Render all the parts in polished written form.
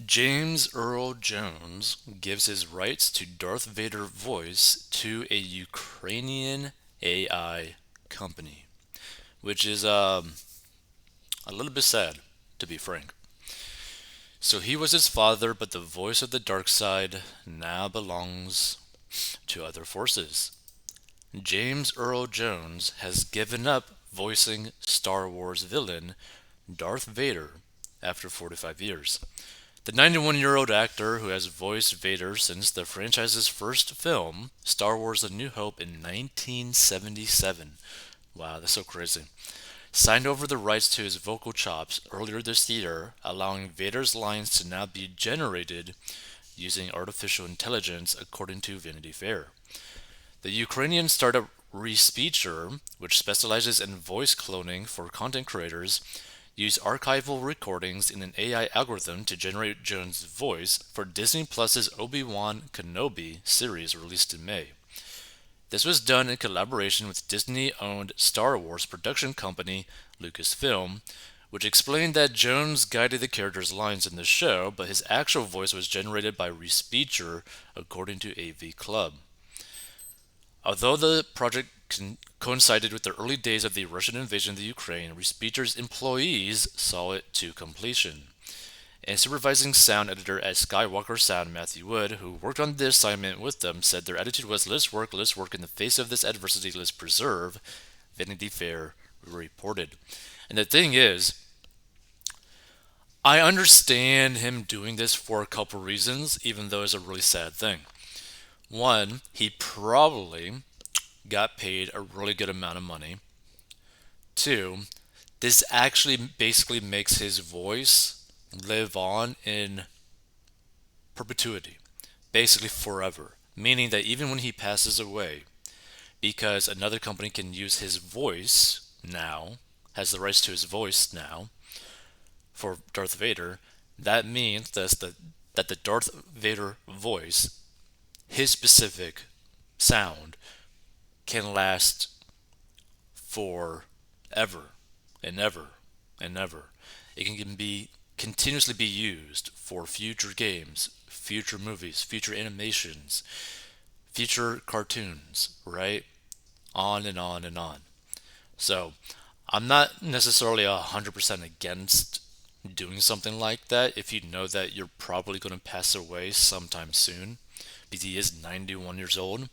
James Earl Jones gives his rights to Darth Vader voice to a Ukrainian AI company, which is a little bit sad, to be frank. So he was his father, but the voice of the dark side now belongs to other forces. James Earl Jones has given up voicing Star Wars villain Darth Vader after 45 years. The 91-year-old actor, who has voiced Vader since the franchise's first film, Star Wars A New Hope, in 1977. Wow, that's so crazy. Signed over the rights to his vocal chops earlier this year, allowing Vader's lines to now be generated using artificial intelligence, according to Vanity Fair. The Ukrainian startup Respeecher, which specializes in voice cloning for content creators, used archival recordings in an AI algorithm to generate Jones' voice for Disney Plus's Obi-Wan Kenobi series released in May. This was done in collaboration with Disney-owned Star Wars production company Lucasfilm, which explained that Jones guided the character's lines in the show, but his actual voice was generated by Respeecher, according to AV Club. Although the project coincided with the early days of the Russian invasion of the Ukraine, Respeecher's employees saw it to completion. And supervising sound editor at Skywalker Sound, Matthew Wood, who worked on the assignment with them, said their attitude was let's work in the face of this adversity, let's preserve, Vanity Fair reported. And the thing is, I understand him doing this for a couple reasons, even though it's a really sad thing. One, he probably got paid a really good amount of money. Two, this actually basically makes his voice live on in perpetuity, basically forever. Meaning that even when he passes away, because another company can use his voice now, has the rights to his voice now for Darth Vader, that means that the Darth Vader voice, his specific sound, can last forever and ever and ever. It can be continuously be used for future games, future movies, future animations, future cartoons, right? On and on and on. So, I'm not necessarily 100% against doing something like that if you know that you're probably going to pass away sometime soon, because he is 91 years old.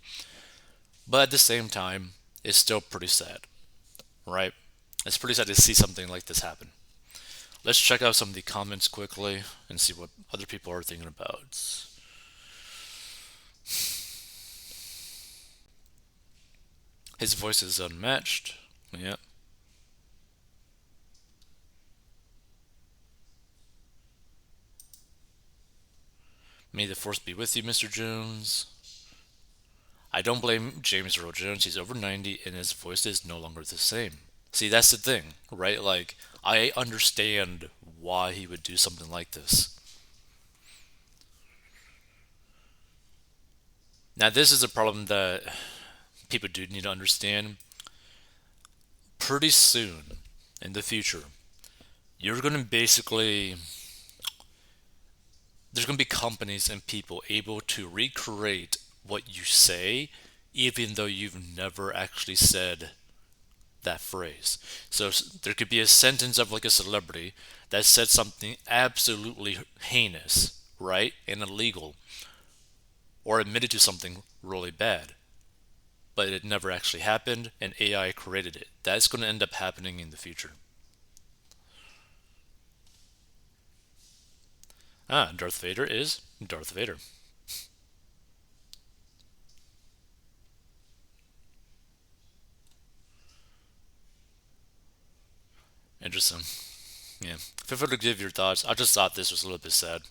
But at the same time, it's still pretty sad, right? It's pretty sad to see something like this happen. Let's check out some of the comments quickly and see what other people are thinking about. His voice is unmatched. Yeah. May the force be with you, Mr. Jones. I don't blame James Earl Jones. He's over 90 and his voice is no longer the same. See, that's the thing, right? Like, I understand why he would do something like this. Now, this is a problem that people do need to understand. Pretty soon in the future, you're going to basically, there's going to be companies and people able to recreate what you say, even though you've never actually said that phrase. So there could be a sentence of like a celebrity that said something absolutely heinous, right? And illegal, or admitted to something really bad, but it never actually happened and AI created it. That's going to end up happening in the future. Ah, Darth Vader is Darth Vader. Interesting. Yeah. Feel free to give your thoughts. I just thought this was a little bit sad.